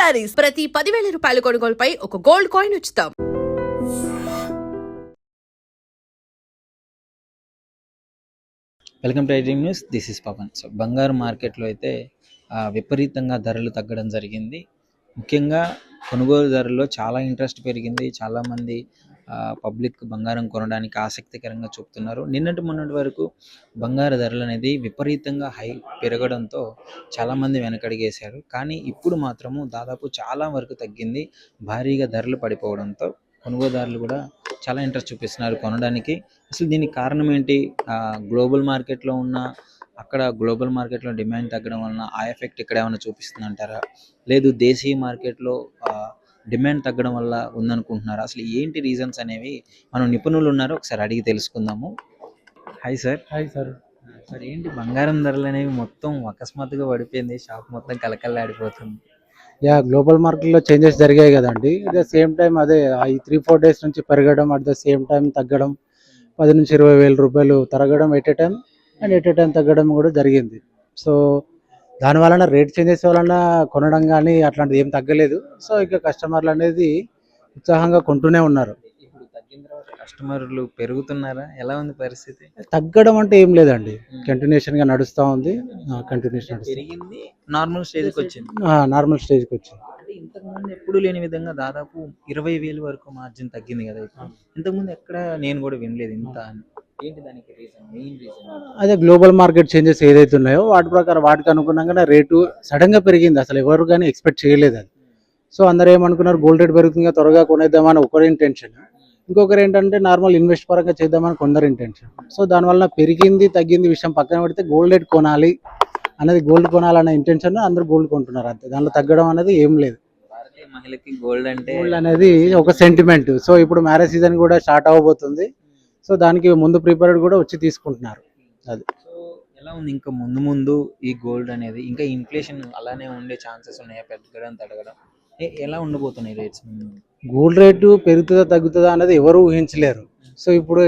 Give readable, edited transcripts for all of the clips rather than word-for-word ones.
శారీస్ ప్రతి 10,000 రూపాయల కొనుగోలుపై ఒక గోల్డ్ కాయిన్ ఉచితం. Welcome to iDream news. This is Pavan. So బంగారు మార్కెట్లో అయితే విపరీతంగా ధరలు తగ్గడం జరిగింది. ముఖ్యంగా కొనుగోలుదారుల్లో చాలా ఇంట్రెస్ట్ పెరిగింది. చాలామంది పబ్లిక్ బంగారం కొనడానికి ఆసక్తికరంగా చూపుతున్నారు. నిన్నటి మొన్నటి వరకు బంగారు ధరలు అనేది విపరీతంగా పెరగడంతో చాలామంది వెనకడిగేశారు. కానీ ఇప్పుడు మాత్రము దాదాపు చాలా వరకు తగ్గింది. భారీగా ధరలు పడిపోవడంతో కొనుగోలుదారులు కూడా చాలా ఇంట్రెస్ట్ చూపిస్తున్నారు కొనడానికి. అసలు దీనికి కారణం ఏంటి? గ్లోబల్ మార్కెట్లో ఉన్న గ్లోబల్ మార్కెట్లో డిమాండ్ తగ్గడం వలన ఆ ఎఫెక్ట్ ఇక్కడ ఏమైనా చూపిస్తుంది అంటారా? లేదు దేశీయ మార్కెట్లో డిమాండ్ తగ్గడం వల్ల ఉందనుకుంటున్నారా? అసలు ఏంటి రీజన్స్ అనేవి మనం నిపుణులు ఉన్నారు, ఒకసారి అడిగి తెలుసుకుందాము. Hi sir. Hi sir. Sir ఏంటి బంగారం ధరలు అనేవి మొత్తం అకస్మాత్తుగా పడిపోయింది, షాప్ మొత్తం కలకల్లాడిపోతుంది. గ్లోబల్ మార్కెట్లో చేంజెస్ జరిగాయి కదండి. అట్ ద సేమ్ టైం అదే ఈ 3-4 డేస్ నుంచి పెరగడం, అట్ ద సేమ్ టైం తగ్గడం, 10 నుంచి 20 వేల రూపాయలు తరగడం at a time and at a time తగ్గడం కూడా జరిగింది. సో దాని వలన రేట్ చేంజెస్ వలన కొనడం కానీ అట్లాంటిది ఏం తగ్గలేదు. సో ఇక కస్టమర్లు అనేది ఉత్సాహంగా కొంటూనే ఉన్నారు. ఇప్పుడు తగ్గిన తర్వాత కస్టమర్లు పెరుగుతున్నారా? ఎలా ఉంది పరిస్థితి? తగ్గడం అంటే ఏం లేదండి, కంటిన్యూషన్గా నడుస్తూ ఉంది. కంటిన్యూషన్ పెరిగింది, నార్మల్ స్టేజ్కి వచ్చింది. నార్మల్ స్టేజ్కి వచ్చింది. అంటే ఇంతకుముందు ఎప్పుడు లేని విధంగా దాదాపు 20,000 వరకు మార్జిన్ తగ్గింది కదా ఇప్పుడు. ఇంతకుముందు ఎక్కడ నేను కూడా వినలేదు ఇంత అని. ఏంటి దానికి రీజన్? మెయిన్ రీజన్ అదే గ్లోబల్ మార్కెట్ చేంజెస్ ఏదైతే ఉన్నాయో వాటి ప్రకారం వాటికి అనుగుణంగానే రేటు సడన్గా పెరిగింది. అసలు ఎవరు కానీ ఎక్స్పెక్ట్ చేయలేదు అది. సో అందరూ ఏమనుకున్నారు, గోల్డ్ రేట్ పెరుగుతుంది త్వరగా కొనేద్దామని ఒకరి ఇంటెన్షన్, ఇంకొకరు ఏంటంటే నార్మల్ ఇన్వెస్ట్ పరంగా చేద్దామని కొందరు ఇంటెన్షన్. సో దానివల్ల పెరిగింది తగ్గింది విషయం పక్కన పెడితే గోల్డ్ రేట్ కొనాలి అనేది, గోల్డ్ కొనాలన్న ఇంటెన్షన్ అందరూ గోల్డ్ కొంటున్నారు అంతే. దాంట్లో తగ్గడం అనేది ఏం లేదు. భారతీయ మహిళకి గోల్డ్ అంటే గోల్డ్ అనేది ఒక సెంటిమెంట్. సో ఇప్పుడు మ్యారేజ్ సీజన్ కూడా స్టార్ట్ అవ్వబోతుంది. సో దానికి ముందు ప్రిపేర్డ్ కూడా వచ్చి తీసుకుంటున్నారు. అది సో ఎలా ఉంది ఇంకా ముందు ముందు ఈ గోల్డ్ అనేది? ఇంకా ఇన్ఫ్లేషన్ అలానే ఉండే ఛాన్సెస్ ఉన్నాయా? పెరగడం తగ్గడం ఎలా ఉండబోతున్నాయి రేట్స్? గోల్డ్ రేటు పెరుగుతుందా తగ్గుతుందా అనేది ఎవరు ఊహించలేరు. సో ఇప్పుడు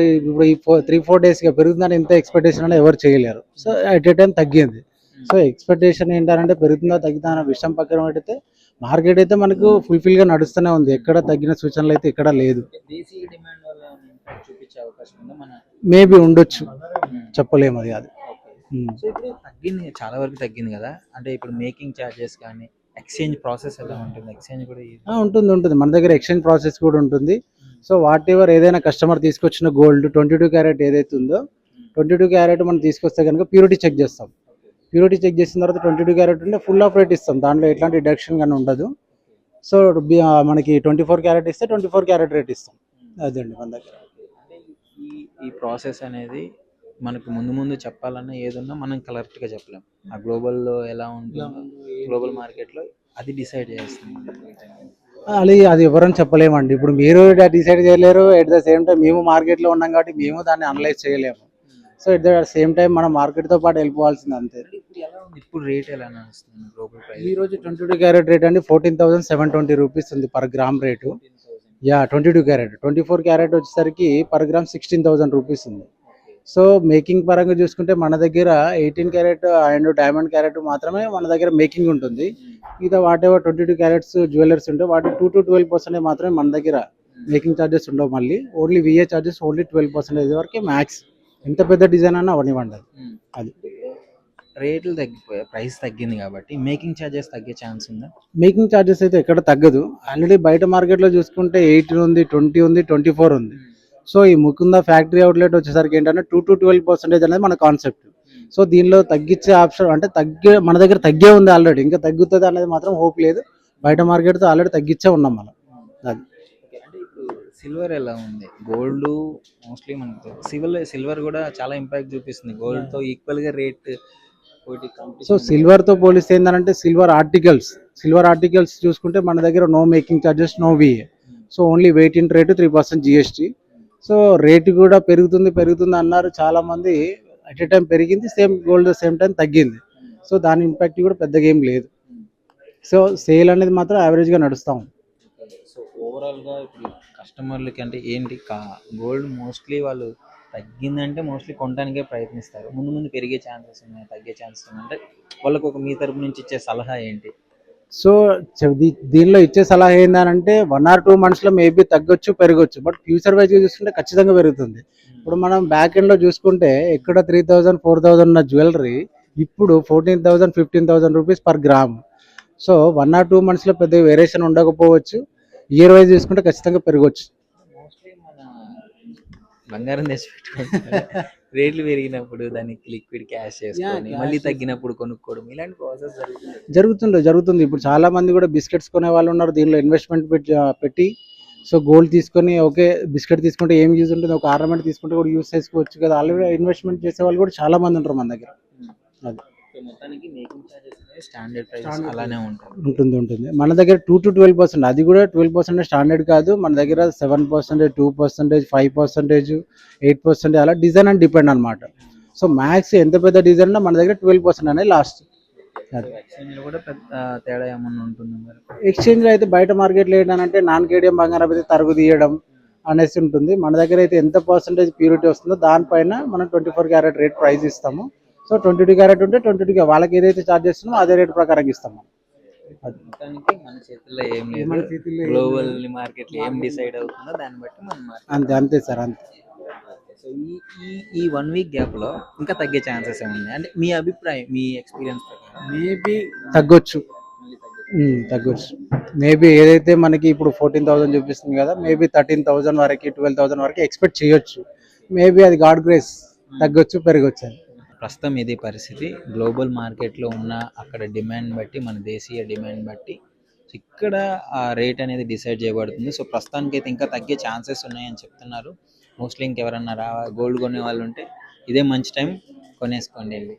ఈ 3-4 డేస్గా పెరుగుతుందని ఎంత ఎక్స్పెక్టేషన్ అనేది ఎవరు చేయలేరు. సో ఎట్ ఏ టైం తగ్గింది. సో ఎక్స్పెక్టేషన్ ఏంటంటే పెరుగుతుందా తగ్గుతుందా అనే విషయం పక్కన పెడితే మార్కెట్ అయితే మనకు ఫుల్ఫిల్గా నడుస్తూనే ఉంది. ఎక్కడ తగ్గిన సూచనలు అయితే ఎక్కడ లేదు. దేశీయ డిమాండ్ వల్ల చూపించే అవకాశం ఉందా? మన మేబీ ఉండొచ్చు, చెప్పలేము అది. సో ఇప్పుడు తగ్గింది, చాలా వరకు తగ్గింది కదా. అంటే ఇప్పుడు మేకింగ్ ఛార్జెస్ కానీ ఎక్స్చేంజ్ ప్రాసెస్ ఎలా ఉంటుంది? ఎక్స్చేంజ్ కూడా ఉంటుంది మన దగ్గర ఎక్స్చేంజ్ ప్రాసెస్ కూడా ఉంటుంది. సో వాట్ ఎవర్ ఏదైనా కస్టమర్ తీసుకొచ్చిన గోల్డ్ 22 క్యారెట్ ఏదైతే ఉందో 22 క్యారెట్ మనం తీసుకొస్తే కనుక ప్యూరిటీ చెక్ చేస్తాం. ప్యూరిటీ చెక్ చేసిన తర్వాత 22 క్యారెట్ ఉంటే ఫుల్ ఆఫ్ రేట్ ఇస్తాం, దాంట్లో ఎట్లాంటి డిడక్షన్ కానీ ఉండదు. సో మనకి 24 క్యారెట్ ఇస్తే 24 క్యారెట్ రేట్ ఇస్తాం. అదండి మన దగ్గర. అంటే ఈ ప్రాసెస్ అనేది మనకు ముందు చెప్పాలన్నా ఏదన్నా మనం కరెక్ట్గా చెప్పలేం. ఆ గ్లోబల్లో ఎలా ఉంటుందో, గ్లోబల్ మార్కెట్లో అది డిసైడ్ చేస్తుంది. అది ఎవరని చెప్పలేమండి. ఇప్పుడు మీరు డిసైడ్ చేయలేరు, ఎట్ ద సేమ్ టైం మేము మార్కెట్లో ఉన్నాం కాబట్టి మేము దాన్ని అనలైజ్ చేయలేము. So at the same time మనం మార్కెట్తో పాటు వెళ్ళిపోవాల్సింది అంతే. ఇప్పుడు రేట్ ఎలా నడుస్తుంది గ్లోబల్ ప్రైస్? ఈ రోజు 22 క్యారెట్ రేట్ అండి 14,720 రూపీస్ ఉంది per gram rate. 22 carrot. 24 carrot వచ్చేసరికి పర్ గ్రామ్ 16,000 రూపీస్ ఉంది. సో మేకింగ్ పరంగా చూసుకుంటే మన దగ్గర 18 క్యారెట్ అండ్ డైమండ్ క్యారెట్ మాత్రమే మన దగ్గర మేకింగ్ ఉంటుంది. మిగతా వాటెవర్ 22 క్యారెట్స్ జ్యువెలర్స్ ఉంటే వాటి 2-12% మాత్రమే మన దగ్గర మేకింగ్ ఛార్జెస్ ఉండవు. మళ్ళీ ఓన్లీ విఏ ఛార్జెస్ ఓన్లీ 12% వరకే మ్యాక్స్. ఎంత పెద్ద డిజైన్ అన్నా అవనివ్వండి. అది రేట్లు తగ్గిపోయాయి, ప్రైస్ తగ్గింది కాబట్టి మేకింగ్ ఛార్జెస్ తగ్గే ఛాన్స్ ఉందా? మేకింగ్ ఛార్జెస్ అయితే ఎక్కడ తగ్గదు. ఆల్రెడీ బయట మార్కెట్లో చూసుకుంటే 18 ఉంది, 20 ఉంది, 24 ఉంది. సో ఈ ముకుంద ఫ్యాక్టరీ అవుట్లెట్ వచ్చేసరికి ఏంటంటే 2-12% అనేది మన కాన్సెప్ట్. సో దీనిలో తగ్గించే ఆప్షన్ అంటే మన దగ్గర తగ్గే ఉంది ఆల్రెడీ, ఇంకా తగ్గుతుంది అనేది మాత్రం హోప్ లేదు. బయట మార్కెట్తో ఆల్రెడీ తగ్గించే ఉన్నాం మనం. అది అంటే ఇప్పుడు సిల్వర్ ఎలా ఉంది? గోల్డ్ మోస్ట్లీ మనకు సిల్వర్ కూడా చాలా ఇంపాక్ట్ చూపిస్తుంది గోల్డ్తో ఈక్వల్గా రేట్. సో సిల్వర్తో పోలిస్తే ఏంటంటే సిల్వర్ ఆర్టికల్స్ చూసుకుంటే మన దగ్గర no making charges, no VA. So only weight in rate 3% GST. So rate కూడా పెరుగుతుంది అన్నారు చాలామంది. అట్ ఏ టైం పెరిగింది, సేమ్ గోల్డ్ సేమ్ టైం తగ్గింది. సో దాని ఇంపాక్ట్ కూడా పెద్దగా ఏం లేదు. సో సేల్ అనేది మాత్రం యావరేజ్గా నడుస్తాం. సో ఓవరాల్గా ఇప్పుడు కస్టమర్లకి అంటే ఏంటి, గోల్డ్ మోస్ట్లీ వాళ్ళు తగ్గిందంటే మోస్ట్లీ కొనడానికే ప్రయత్నిస్తారు. ముందు పెరిగే ఛాన్సెస్ ఉన్నాయి, తగ్గే ఛాన్సెస్ ఉన్నాయి. అంటే వాళ్ళకు ఒక మీ తరపు నుంచి ఇచ్చే సలహా ఏంటి? సో దీనిలో ఇచ్చే సలహా ఏంటంటే 1 or 2 monthsలో మేబీ తగ్గొచ్చు పెరగొచ్చు, బట్ ఫ్యూచర్ వైజ్గా చూసుకుంటే ఖచ్చితంగా పెరుగుతుంది. ఇప్పుడు మనం బ్యాక్ ఎండ్లో చూసుకుంటే ఎక్కడ 3000 4000 ఉన్న జ్యువెలరీ ఇప్పుడు 14,000 15,000 rupees per gram. So 1 or 2 monthsలో పెద్ద వేరియేషన్ ఉండకపోవచ్చు, ఇయర్ వైజ్ చూసుకుంటే ఖచ్చితంగా పెరగొచ్చు. మోస్ట్లీ మన బంగారం తెచ్చి పెట్టుకుంటారు, రేట్లు పెరిగినప్పుడు దానికి లిక్విడ్ క్యాష్ చేసుకొని cash మళ్ళీ తగ్గినప్పుడు కొనుక్కోవడం ఇలాంటి ప్రాసెస్ జరుగుతుంది. ఇప్పుడు చాలా మంది కూడా బిస్కెట్స్ కొనే వాళ్ళు ఉన్నారు, దీనిలో ఇన్వెస్ట్మెంట్ పెట్టి సో గోల్డ్ తీసుకొని ఓకే బిస్కెట్ తీసుకుంటే ఏం యూజ్ ఉంటుంది, ఒక ఆర్నమెంట్ తీసుకుంటే కూడా యూజ్ చేసుకోవచ్చు కదా, ఆల్రెడీ ఇన్వెస్ట్మెంట్ చేసే వాళ్ళు కూడా చాలా మంది ఉంటారు మన దగ్గర. అది మొత్తానికి మేకింగ్ చార్జెస్ స్టాండర్డ్ ప్రైస్ అలానే ఉంటుంది. ఉంటుంది మన దగ్గర 2 to 12%, అది కూడా 12% స్టాండర్డ్ కాదు, మన దగ్గర 7%, 2%, 5%, 8% అలా డిజైన్ అని డిపెండ్ అనమాట. సో మ్యాక్స్ ఎంత పెద్ద డిజైన్ ఉన్నా మన దగ్గర 12% అనేది లాస్ట్. ఎక్స్చేంజ్ కూడా పెద్ద తేడా ఏమన్నా ఉంటుంది మరి? ఎక్స్చేంజ్ అయితే బయట మార్కెట్లో ఏంటంటే నాన్ కేడియం బంగారం అయితే తరుగు తీయడం అనేసి ఉంటుంది, మన దగ్గర అయితే ఎంత పర్సెంటేజ్ ప్యూరిటీ వస్తుందో దానిపైన మనం 24 క్యారెట్ రేట్ ప్రైస్ ఇస్తాము. సో 22 క్యారెట్ ఉంటే 22 వాళ్ళకి ఏదైతే ఛార్జ్ చేస్తున్నామో అదే రేట్ ప్రకారం ఇస్తాము. మొత్తానికి మన చేతుల్లో ఏం లేదు, గ్లోబల్ మార్కెట్ లో ఏం డిసైడ్ అవుతుందో దాన్ని బట్టి మనం అంతే సార్ అంతే. సో ఈ 1 week గ్యాప్ లో ఇంకా తగ్గే ఛాన్సెస్ ఏమున్నాయి అంటే మీ అభిప్రాయం, మీ ఎక్స్పీరియన్స్ ప్రకారం? మేబీ తగ్గొచ్చు. మేబీ ఏదైతే మనకి ఇప్పుడు 14,000 చూపిస్తుంది కదా, మేబీ 13,000 వరకు 12,000 వరకు ఎక్స్పెక్ట్ చేయొచ్చు. మేబీ అది గాడ్ గ్రేస్, తగ్గొచ్చు పెరగొచ్చు అని. ప్రస్తుతం ఇది పరిస్థితి. గ్లోబల్ మార్కెట్లో ఉన్న అక్కడ డిమాండ్ బట్టి, మన దేశీయ డిమాండ్ బట్టి ఇక్కడ ఆ రేట్ అనేది డిసైడ్ చేయబడుతుంది. సో ప్రస్తుతానికి అయితే ఇంకా తగ్గే ఛాన్సెస్ ఉన్నాయని చెప్తున్నారు. మోస్ట్లీ ఇంకెవరన్నా గోల్డ్ కొనే వాళ్ళు ఉంటే ఇదే మంచి టైం, కొనేసుకోండి వెళ్ళి.